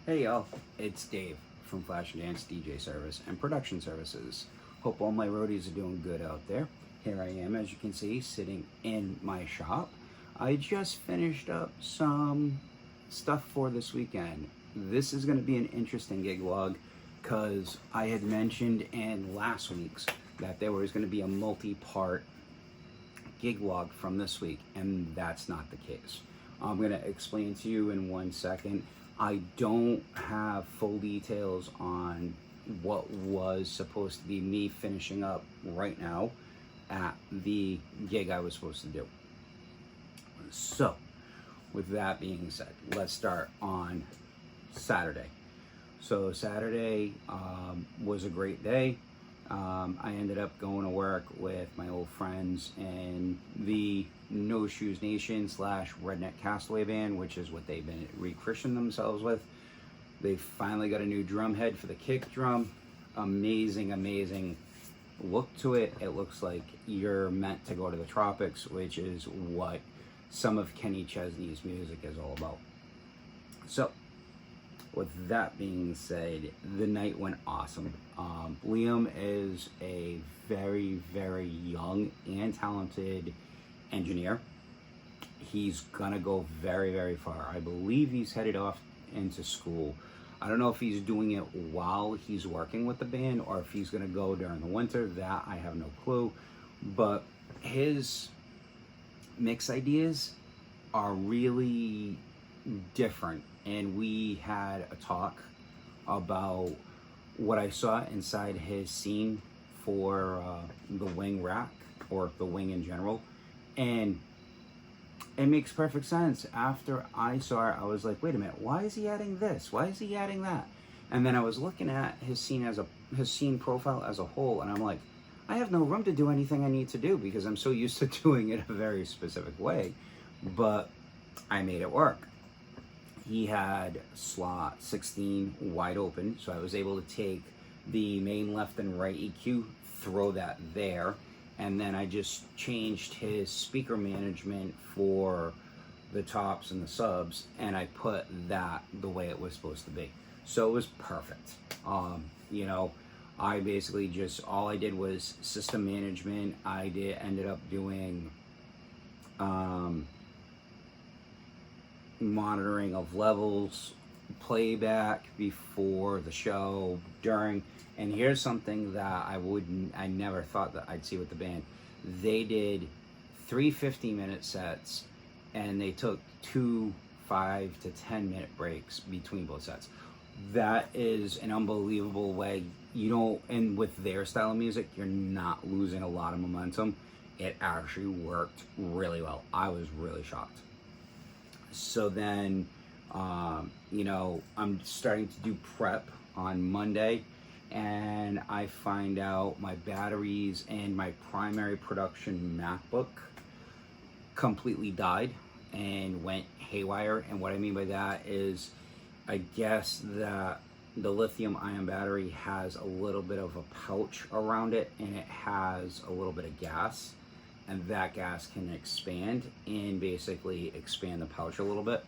Hey y'all, it's Dave from Flash and Dance DJ Service and Production Services. Hope all my roadies are doing good out there. Here I am, as you can see, sitting in my shop. I just finished up some stuff for this weekend. This is going to be an interesting gig log because I had mentioned in last week's that there was going to be a multi-part gig log from this week, and that's not the case. I'm going to explain to you in 1 second. I don't have full details on what was supposed to be me finishing up right now at the gig I was supposed to do. So, with that being said, let's start on Saturday. So Saturday was a great day. I ended up going to work with my old friends in the No Shoes Nation / Redneck Castaway Band, which is what they've been rechristened themselves with. They finally got a new drum head for the kick drum. Amazing look to it. It looks like you're meant to go to the tropics, which is what some of Kenny Chesney's music is all about. So, with that being said, the night went awesome. Liam is a very young and talented engineer. He's gonna go very far. I believe he's headed off into school. I don't know if he's doing it while he's working with the band or if he's gonna go during the winter. That I have no clue. But his mix ideas are really different, and we had a talk about what I saw inside his scene for the wing rack, or the wing in general, and it makes perfect sense. After I saw it, I was like, wait a minute, why is he adding this? Why is he adding that? And then I was looking at his scene profile as a whole, and I'm like, I have no room to do anything I need to do because I'm so used to doing it a very specific way, but I made it work. He had slot 16 wide open, so I was able to take the main left and right EQ, throw that there, and then I just changed his speaker management for the tops and the subs, and I put that the way it was supposed to be. So it was perfect. I basically just, all I did was system management. Ended up doing monitoring of levels, playback before the show, during, and here's something that I never thought that I'd see with the band. They did 3 50-minute sets, and they took 2 5 to 10 minute breaks between both sets. That is an unbelievable way. And with their style of music, you're not losing a lot of momentum. It actually worked really well. I was really shocked. So then, I'm starting to do prep on Monday, and I find out my batteries and my primary production MacBook completely died and went haywire. And what I mean by that is, I guess that the lithium ion battery has a little bit of a pouch around it, and it has a little bit of gas, and that gas can expand and basically expand the pouch a little bit.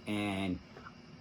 And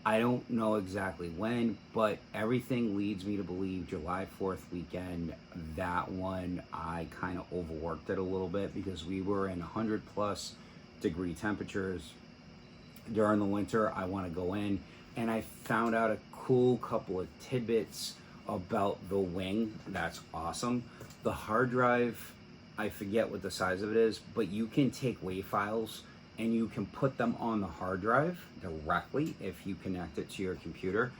I don't know exactly when, but everything leads me to believe July 4th weekend. That one, I kind of overworked it a little bit because we were in 100+ degree temperatures during the winter. I want to go in, and I found out a cool couple of tidbits about the wing. That's awesome. The hard drive, I forget what the size of it is, but you can take WAV files and you can put them on the hard drive directly if you connect it to your computer.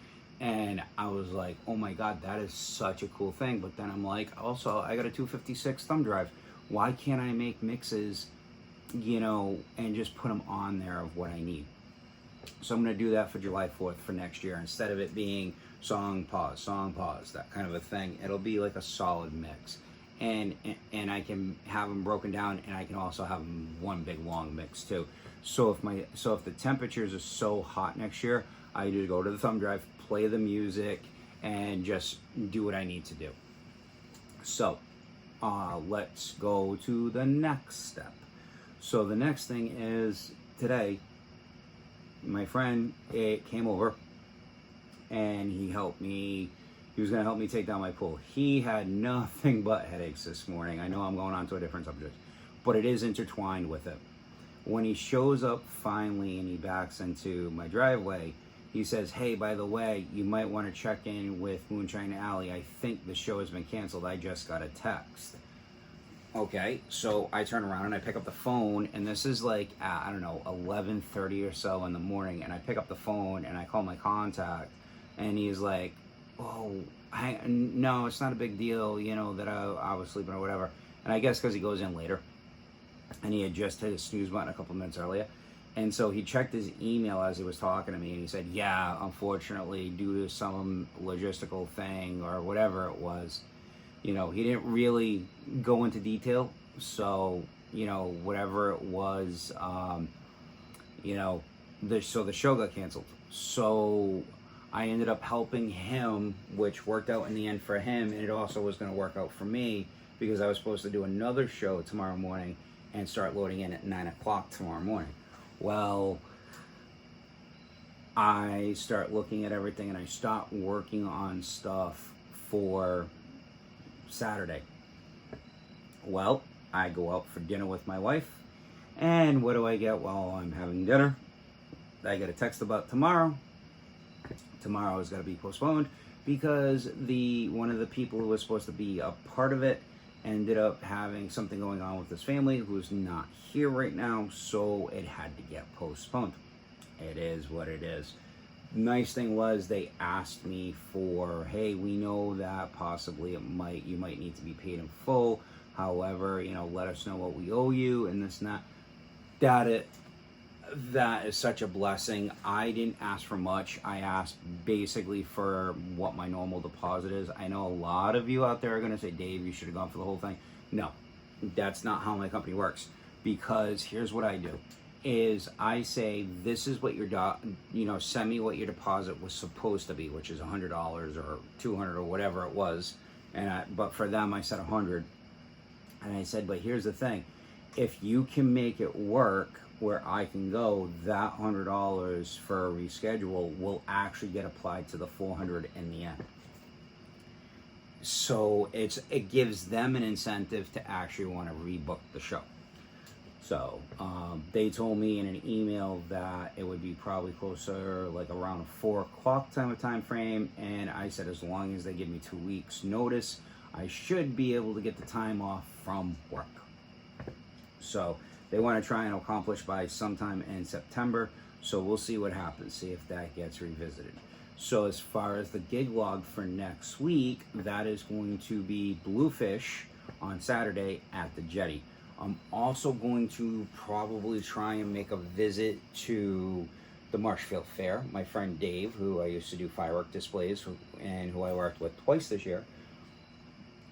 And I was like, oh my God, that is such a cool thing. But then I'm like, also, I got a 256 thumb drive. Why can't I make mixes, and just put them on there of what I need? So I'm going to do that for July 4th for next year. Instead of it being song, pause, that kind of a thing, it'll be like a solid mix. And I can have them broken down, and I can also have them one big long mix too. So if the temperatures are so hot next year, I just go to the thumb drive, play the music, and just do what I need to do. So let's go to the next step. So the next thing is today, my friend came over and he helped me. He was going to help me take down my pool. He had nothing but headaches this morning. I know I'm going on to a different subject, but it is intertwined with it. When he shows up finally and he backs into my driveway, he says, hey, by the way, you might want to check in with Moonshine Alley. I think the show has been canceled. I just got a text. Okay, so I turn around and I pick up the phone, and this is like, I don't know, 11:30 or so in the morning, and I pick up the phone and I call my contact, and he's like, oh, no, it's not a big deal, you know, that I was sleeping or whatever. And I guess because he goes in later, and he had just hit his snooze button a couple minutes earlier. And so he checked his email as he was talking to me, and he said, yeah, unfortunately, due to some logistical thing or whatever it was, you know, he didn't really go into detail. So, you know, whatever it was, you know, so the show got canceled. So I ended up helping him, which worked out in the end for him, and it also was going to work out for me because I was supposed to do another show tomorrow morning and start loading in at 9 o'clock tomorrow morning. Well, I start looking at everything and I stop working on stuff for Saturday. Well, I go out for dinner with my wife, and what do I get while I'm having dinner? I get a text about tomorrow. Tomorrow is going to be postponed because one of the people who was supposed to be a part of it ended up having something going on with his family who's not here right now, so it had to get postponed. It is what it is. Nice thing was they asked me for, hey, we know that possibly you might need to be paid in full. However, you know, let us know what we owe you and this and that. That is such a blessing. I didn't ask for much. I asked basically for what my normal deposit is. I know a lot of you out there are going to say, Dave, you should have gone for the whole thing. No, that's not how my company works. Because here's what I do. Is I say, this is what your, send me what your deposit was supposed to be, which is $100 or $200 or whatever it was. But for them, I said $100. And I said, but here's the thing. If you can make it work where I can go, that $100 for a reschedule will actually get applied to the $400 in the end. So it gives them an incentive to actually want to rebook the show. So they told me in an email that it would be probably closer, like around a 4 o'clock time frame. And I said, as long as they give me 2 weeks notice, I should be able to get the time off from work. So they want to try and accomplish by sometime in September. So we'll see what happens, see if that gets revisited. So as far as the gig log for next week, that is going to be Bluefish on Saturday at the Jetty. I'm also going to probably try and make a visit to the Marshfield Fair. My friend Dave, who I used to do firework displays and who I worked with twice this year,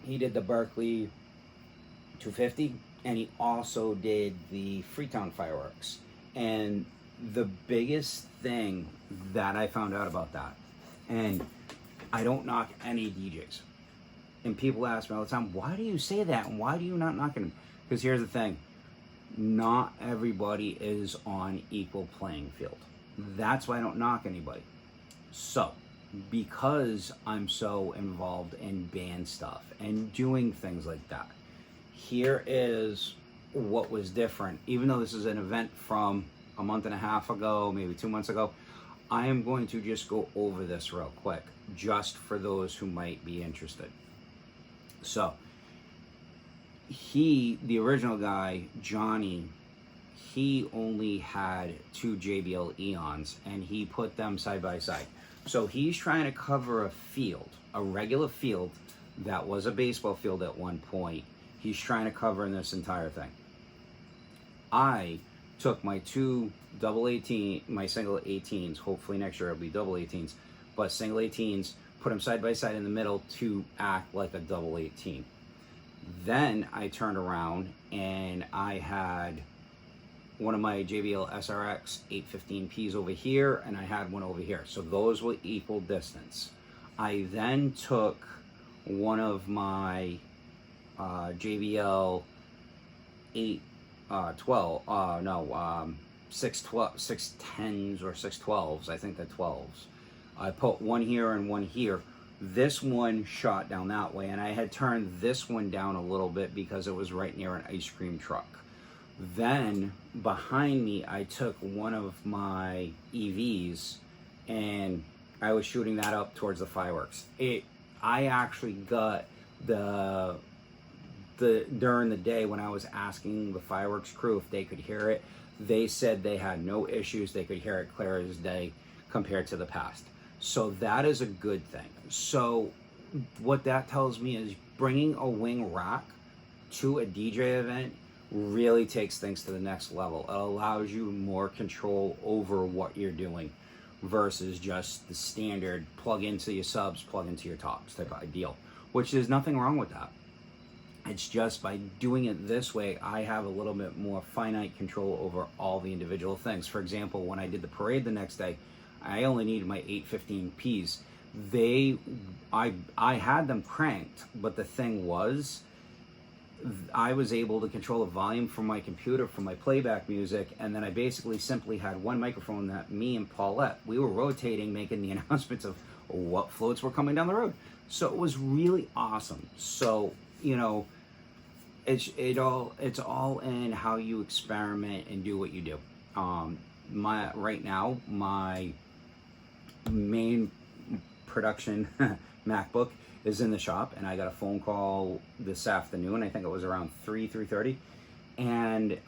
he did the Berkeley 250 and he also did the Freetown fireworks. And the biggest thing that I found out about that, and I don't knock any DJs, and people ask me all the time, why do you say that and why do you not knock them? Because here's the thing, not everybody is on equal playing field. That's why I don't knock anybody. So, because I'm so involved in band stuff and doing things like that, here is what was different. Even though this is an event from a month and a half ago, maybe 2 months ago, I am going to just go over this real quick, just for those who might be interested. So, the original guy, Johnny, he only had 2 JBL Eons, and he put them side by side. So he's trying to cover a field, a regular field that was a baseball field at one point. He's trying to cover in this entire thing. I took my 2 my single 18s, hopefully next year it'll be double 18s, but single 18s, put them side by side in the middle to act like a double 18. Then I turned around and I had one of my JBL SRX 815Ps over here, and I had one over here. So those were equal distance. I then took one of my JBL 610s or 612s, I think they're 12s. I put one here and one here. This one shot down that way, and I had turned this one down a little bit because it was right near an ice cream truck. Then behind me, I took one of my EVs and I was shooting that up towards the fireworks. I actually got during the day when I was asking the fireworks crew if they could hear it, they said they had no issues. They could hear it clear as day compared to the past. So that is a good thing. So what that tells me is bringing a wing rack to a DJ event really takes things to the next level. It allows you more control over what you're doing versus just the standard plug into your subs, plug into your tops type of deal, which there's nothing wrong with that. It's just by doing it this way, I have a little bit more finite control over all the individual things. For example, when I did the parade the next day, I only needed my 815Ps. I had them cranked, but the thing was, I was able to control the volume from my computer, from my playback music, and then I basically simply had one microphone that me and Paulette, we were rotating, making the announcements of what floats were coming down the road. So it was really awesome. So, you know, it's all in how you experiment and do what you do. Right now, my main production MacBook is in the shop, and I got a phone call this afternoon. I think it was around 3:30, and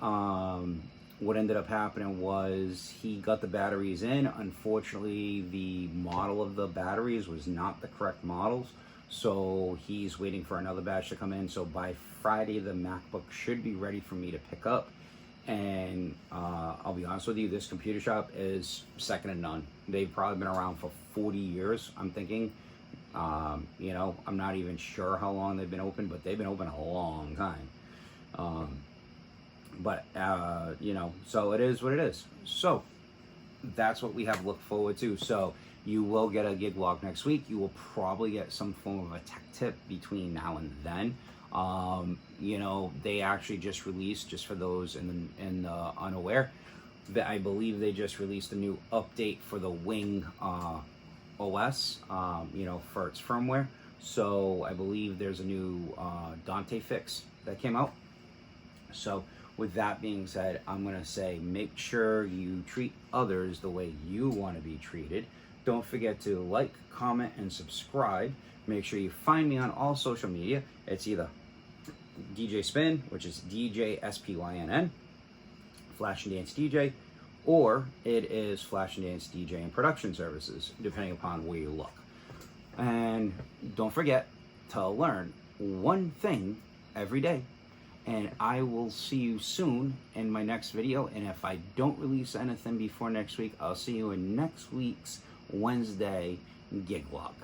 what ended up happening was he got the batteries in. Unfortunately, the model of the batteries was not the correct models, so he's waiting for another batch to come in. So by Friday, the MacBook should be ready for me to pick up. And I'll be honest with you, this computer shop is second to none. They've probably been around for 40 years, I'm thinking. You know, I'm not even sure how long they've been open, but they've been open a long time. You know, so it is what it is. So that's what we have to look forward to. So you will get a gig log next week. You will probably get some form of a tech tip between now and then. You know, they actually just released, just for those in the unaware, that I believe they just released a new update for the Wing OS, you know, for its firmware. So I believe there's a new Dante fix that came out. So with that being said, I'm going to say make sure you treat others the way you want to be treated. Don't forget to like, comment, and subscribe. Make sure you find me on all social media. It's either DJ Spynn, which is DJ SPYNN, Flash and Dance DJ, or it is Flash and Dance DJ and Production Services, depending upon where you look. And don't forget to learn one thing every day. And I will see you soon in my next video. And if I don't release anything before next week, I'll see you in next week's Wednesday gig log.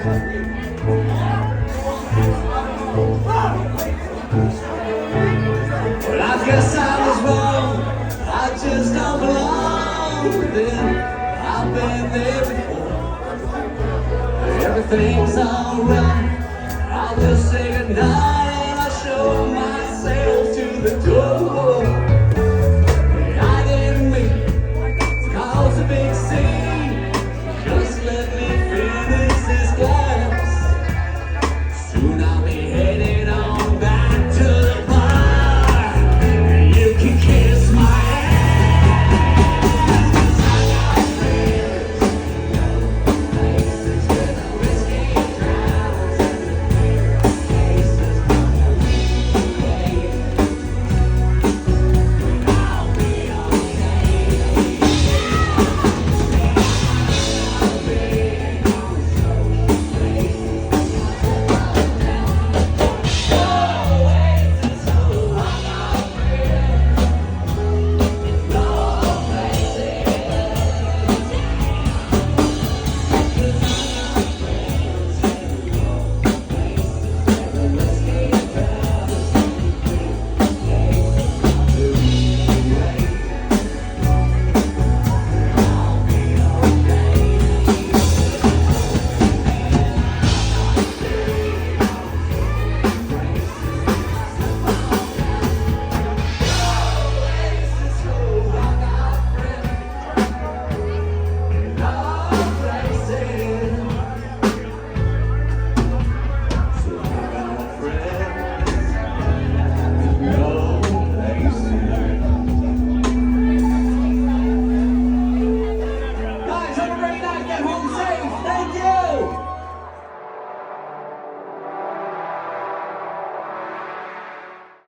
Well, I guess I was wrong. I just don't belong there. I've been there before. Everything's alright. I'll just say goodnight and I'll show myself to the door.